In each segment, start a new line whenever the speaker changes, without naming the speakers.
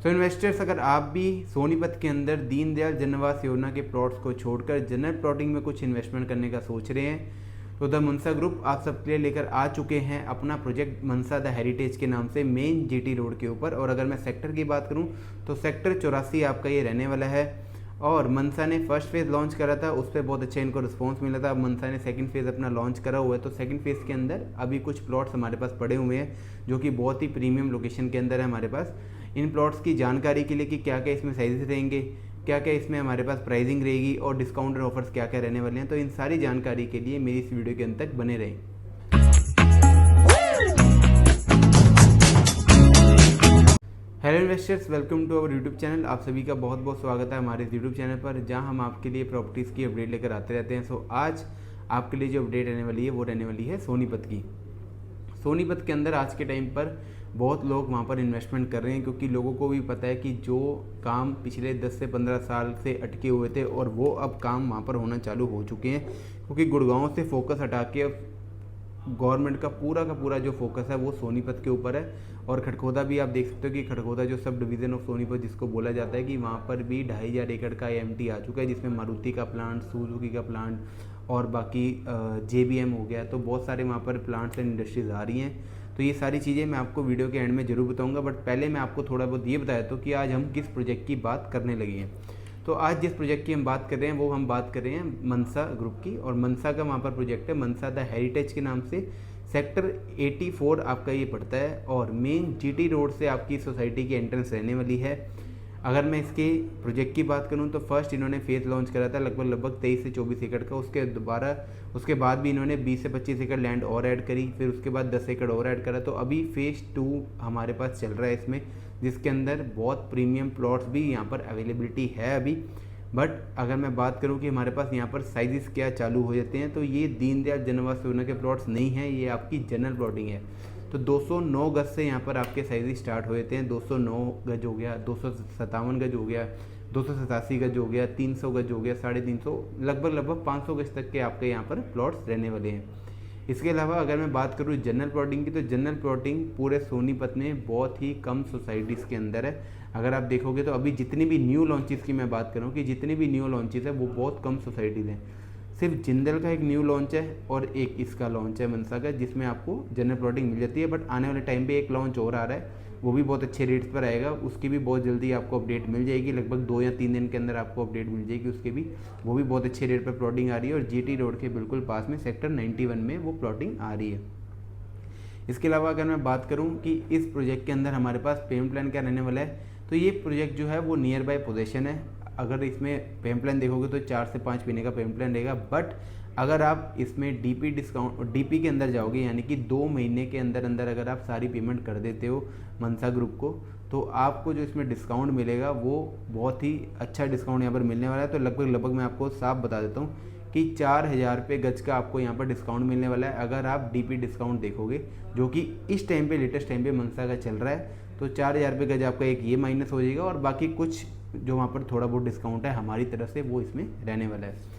सो investors, अगर आप भी सोनीपत के अंदर दीनदयाल जन्नवास योजना के प्लॉट्स को छोड़कर जनरल प्लॉटिंग में कुछ इन्वेस्टमेंट करने का सोच रहे हैं, तो द मनसा ग्रुप आप सबके लिए लेकर आ चुके हैं अपना प्रोजेक्ट मनसा द हेरिटेज के नाम से मेन जीटी रोड के ऊपर। और अगर मैं सेक्टर की बात करूं तो सेक्टर 84 आपका ये रहने वाला है। और मनसा ने फर्स्ट फेज़ लॉन्च करा था, उस पर बहुत अच्छा इनको रिस्पांस मिला था। अब मनसा ने सेकंड फेज़ अपना लॉन्च करा हुआ है, तो सेकंड फेज़ के अंदर अभी कुछ प्लॉट्स हमारे पास पड़े हुए हैं जो कि बहुत ही प्रीमियम लोकेशन के अंदर है हमारे पास। इन प्लॉट्स की जानकारी के लिए कि क्या क्या इसमें साइजेस रहेंगे, क्या क्या इसमें हमारे पास प्राइसिंग रहेगी और डिस्काउंट और ऑफर्स क्या क्या रहने वाले हैं, तो इन सारी जानकारी के लिए मेरी इस वीडियो के अंत तक बने रहें। Hello investors, welcome to our YouTube channel. आप सभी का बहुत बहुत स्वागत है हमारे इस यूट्यूब चैनल पर, जहां हम आपके लिए प्रॉपर्टीज़ की अपडेट लेकर आते रहते हैं। सो आज आपके लिए जो अपडेट रहने वाली है वो रहने वाली है सोनीपत की। सोनीपत के अंदर आज के टाइम पर बहुत लोग वहाँ पर इन्वेस्टमेंट कर रहे हैं, क्योंकि लोगों को भी पता है कि जो काम पिछले 10 से 15 साल से अटके हुए थे और वो अब काम वहाँ पर होना चालू हो चुके हैं, क्योंकि गुड़गांव से फोकस हटा के अब गवर्नमेंट का पूरा जो फोकस है वो सोनीपत के ऊपर है। और खड़खोदा भी आप देख सकते हो कि खड़खोदा जो सब डिवीज़न ऑफ सोनीपत जिसको बोला जाता है, कि वहाँ पर भी 2500 एकड़ का एमटी आ चुका है, जिसमें मारुति का प्लांट, सुजुकी का प्लांट और बाकी जेबीएम हो गया। तो बहुत सारे वहाँ पर प्लांट्स एंड इंडस्ट्रीज़ आ रही हैं। तो ये सारी चीज़ें मैं आपको वीडियो के एंड में ज़रूर बताऊंगा, बट पहले मैं आपको थोड़ा बहुत ये बताया तो कि आज हम किस प्रोजेक्ट की बात करने लगे हैं। तो आज जिस प्रोजेक्ट की हम बात कर रहे हैं वो हम बात कर रहे हैं मनसा ग्रुप की, और मनसा का वहाँ पर प्रोजेक्ट है मनसा द हेरिटेज के नाम से। सेक्टर 84 आपका ये पड़ता है और मेन जीटी रोड से आपकी सोसाइटी की एंट्रेंस रहने वाली है। अगर मैं इसके प्रोजेक्ट की बात करूं तो फर्स्ट इन्होंने फेज़ लॉन्च करा था लगभग 23 से 24 एकड़ का। उसके बाद भी इन्होंने 20 से 25 एकड़ लैंड और ऐड करी, फिर उसके बाद 10 एकड़ और ऐड करा। तो अभी फेज़ 2 हमारे पास चल रहा है इसमें, जिसके अंदर बहुत प्रीमियम प्लॉट्स भी यहाँ पर अवेलेबिलिटी है अभी। बट अगर मैं बात करूं कि हमारे पास यहाँ पर साइजेस क्या चालू हो जाते हैं, तो ये दीनदयाल जन्नवास योजना के प्लॉट्स नहीं हैं, ये आपकी जनरल प्लॉटिंग है। तो 209 गज से यहाँ पर आपके साइजेस स्टार्ट हो जाते हैं। 209 गज हो गया, 257 गज हो गया, 287 गज हो गया, 300 गज हो गया, 350, लगभग 500 गज तक के आपके यहाँ पर प्लॉट्स रहने वाले हैं। इसके अलावा अगर मैं बात करूँ जनरल प्लॉटिंग की, तो जनरल प्लॉटिंग पूरे सोनीपत में बहुत ही कम सोसाइटीज़ के अंदर है। अगर आप देखोगे तो अभी जितनी भी न्यू लॉन्चेस की मैं बात करूँ कि जितनी भी न्यू लॉन्चेस है वो बहुत कम सोसाइटीज़ हैं। सिर्फ जिंदल का एक न्यू लॉन्च है और एक इसका लॉन्च है मनसा का, जिसमें आपको जनरल प्लॉटिंग मिल जाती है। बट आने वाले टाइम पे एक लॉन्च और आ रहा है, वो भी बहुत अच्छे रेट्स पर आएगा, उसकी भी बहुत जल्दी आपको अपडेट मिल जाएगी। लगभग 2 या 3 दिन के अंदर आपको अपडेट मिल जाएगी उसके भी। वो भी बहुत अच्छे रेट पर प्लॉटिंग आ रही है और जीटी रोड के बिल्कुल पास में सेक्टर 91 में वो प्लॉटिंग आ रही है। इसके अलावा अगर मैं बात करूँ कि इस प्रोजेक्ट के अंदर हमारे पास पेमेंट प्लान क्या रहने वाला है, तो ये प्रोजेक्ट जो है वो नियर बाय पोजीशन है। अगर इसमें पेमेंट प्लान देखोगे तो 4 से 5 महीने का पेमेंट प्लान रहेगा। बट अगर आप इसमें डीपी के अंदर जाओगे, यानी कि 2 महीने के अंदर अंदर अगर आप सारी पेमेंट कर देते हो मनसा ग्रुप को, तो आपको जो इसमें डिस्काउंट मिलेगा वो बहुत ही अच्छा डिस्काउंट यहाँ पर मिलने वाला है। तो लगभग मैं आपको साफ बता देता हूँ कि 4000 रुपये गज का आपको यहाँ पर डिस्काउंट मिलने वाला है अगर आप डीपी डिस्काउंट देखोगे, जो कि इस टाइम पे लेटेस्ट टाइम पे मनसा का चल रहा है। तो 4000 रुपये गज आपका एक ये माइनस हो जाएगा, और बाकी कुछ जो वहाँ पर थोड़ा बहुत डिस्काउंट है हमारी तरफ से वो इसमें रहने वाला है।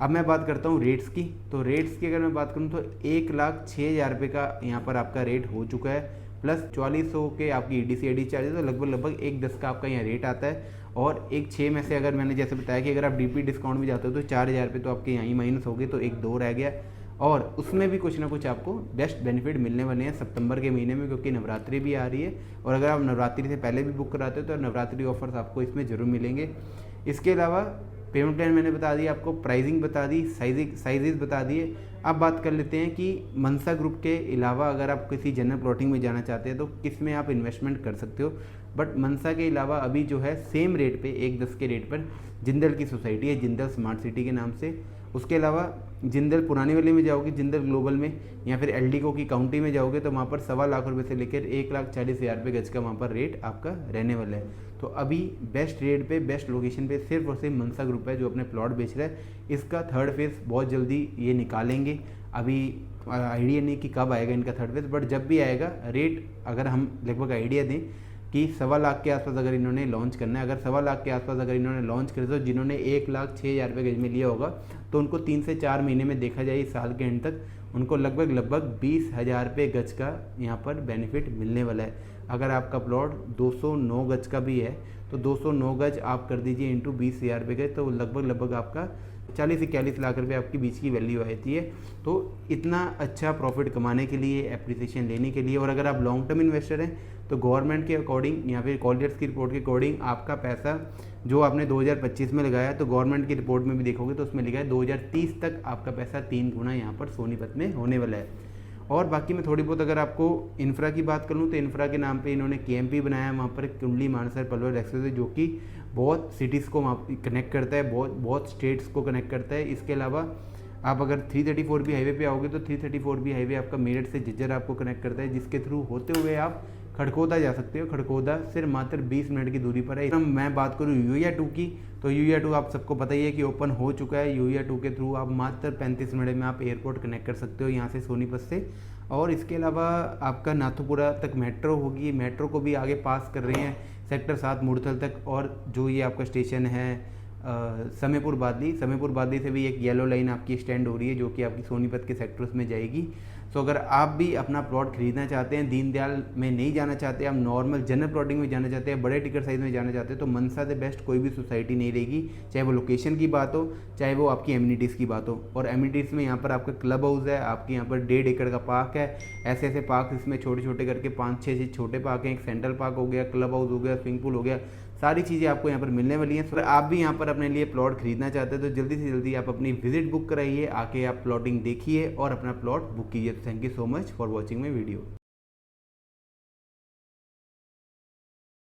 अब मैं बात करता हूँ रेट्स की। तो रेट्स की अगर मैं बात करूँ तो 1,06,000 रुपये का यहाँ पर आपका रेट हो चुका है, प्लस 4400 के आपकी EDC चार्जेस, तो लगभग 1,10 का आपका यहाँ रेट आता है। और 1,6 में से अगर मैंने जैसे बताया कि अगर आप डीपी डिस्काउंट भी जाते हो तो 4000 रुपये तो आपके यहाँ ही माइनस हो गए, तो 1,2 रह गया। और उसमें भी कुछ ना कुछ आपको बेस्ट बेनिफिट मिलने वाले हैं सितंबर के महीने में, क्योंकि नवरात्रि भी आ रही है। और अगर आप नवरात्रि से पहले भी बुक कराते हो तो नवरात्रि ऑफर्स आपको इसमें ज़रूर मिलेंगे। इसके अलावा पेमेंट प्लान मैंने बता दिया आपको, प्राइसिंग बता दी, साइजेस बता दिए। अब बात कर लेते हैं कि मनसा ग्रुप के अलावा अगर आप किसी जनरल प्लॉटिंग में जाना चाहते हैं तो किस में आप इन्वेस्टमेंट कर सकते हो। बट मनसा के अलावा अभी जो है सेम रेट पे 1,10 के रेट पर जिंदल की सोसाइटी है, जिंदल स्मार्ट सिटी के नाम से। उसके अलावा जिंदल पुरानी वाले में जाओगे, जिंदल ग्लोबल में, या फिर एलडीको की काउंटी में जाओगे, तो वहाँ पर 1.25 लाख रुपये से लेकर 1,40,000 रुपये गज का वहाँ पर रेट आपका रहने वाला है। तो अभी बेस्ट रेट पे, बेस्ट लोकेशन पे सिर्फ और सिर्फ मनसा ग्रुप है जो अपने प्लॉट बेच रहा है। इसका थर्ड फेज़ बहुत जल्दी ये निकालेंगे। अभी आइडिया नहीं कि कब आएगा इनका थर्ड फेज़, बट जब भी आएगा रेट अगर हम लगभग आइडिया दें कि 1.25 लाख के आसपास अगर इन्होंने लॉन्च करना है, अगर 1.25 लाख के आसपास अगर इन्होंने लॉन्च करे, तो जिन्होंने 1,06,000 रुपये गज में लिया होगा तो उनको 3 से 4 महीने में देखा जाए इस साल के एंड तक उनको लगभग 20,000 रुपये गज का यहाँ पर बेनिफिट मिलने वाला है। अगर आपका प्लॉट 209 गज का भी है तो 209 गज आप कर दीजिए इंटू 20,000 रुपये गज, तो लगभग आपका 40-41 लाख रुपए आपकी बीच की वैल्यू आती है। तो इतना अच्छा प्रॉफिट कमाने के लिए, एप्रिसिएशन लेने के लिए, और अगर आप लॉन्ग टर्म इन्वेस्टर हैं तो गवर्नमेंट के अकॉर्डिंग या फिर कॉलियर्स की रिपोर्ट के अकॉर्डिंग आपका पैसा जो आपने 2025 में लगाया, तो गवर्नमेंट की रिपोर्ट में भी देखोगे तो उसमें लिखा है 2030 तक आपका पैसा 3 गुना यहाँ पर सोनीपत में होने वाला है। और बाकी मैं थोड़ी बहुत अगर आपको इंफ्रा की बात करूँ तो इंफ्रा के नाम पे इन्होंने केएमपी बनाया, वहाँ पर कुंडली मानसर पलवल एक्सप्रेस जो कि बहुत सिटीज़ को वहाँ कनेक्ट करता है, बहुत स्टेट्स को कनेक्ट करता है। इसके अलावा आप अगर 334 भी हाईवे पे आओगे तो 334 भी हाईवे आपका मेरठ से झज्जर आपको कनेक्ट करता है, जिसके थ्रू होते हुए आप खड़कोदा जा सकते हो। खड़कोदा सिर्फ मात्र 20 मिनट की दूरी पर है। मैं बात करूँ यूया 2 की, तो यूया 2 आप सबको पता ही है कि ओपन हो चुका है। यूया 2 के थ्रू आप मात्र 35 मिनट में आप एयरपोर्ट कनेक्ट कर सकते हो यहाँ से, सोनीपत से। और इसके अलावा आपका नाथुपुरा तक मेट्रो होगी, मेट्रो को भी आगे पास कर रहे हैं सेक्टर 7 मुड़थल तक। और जो ये आपका स्टेशन है समयपुर बादली से भी एक येलो लाइन आपकी स्टैंड हो रही है जो कि आपकी सोनीपत के सेक्टर्स में जाएगी। सो अगर आप भी अपना प्लॉट खरीदना चाहते हैं, दीनदयाल में नहीं जाना चाहते, आप नॉर्मल जनरल प्लॉटिंग में जाना चाहते हैं, बड़े टिकट साइज में जाना चाहते हैं, तो मनसा से बेस्ट कोई भी सोसाइटी नहीं रहेगी, चाहे वो लोकेशन की बात हो, चाहे वो आपकी एमिनिटीज़ की बात हो। और एमिनिटीज़ में यहाँ पर आपका क्लब हाउस है, आपके यहाँ पर 1.5 एकड़ का पार्क है, ऐसे पार्क इसमें छोटे छोटे करके 5-6 छोटे पार्क हैं, एक सेंट्रल पार्क हो गया, क्लब हाउस हो गया, स्विमिंग पूल हो गया, सारी चीज़ें आपको यहाँ पर मिलने वाली हैं। अगर आप भी यहाँ पर अपने लिए प्लॉट खरीदना चाहते हैं तो जल्दी से जल्दी आप अपनी विजिट बुक कराइए, आके आप प्लॉटिंग देखिए और अपना प्लॉट बुक कीजिए। Thank you so much for watching my video.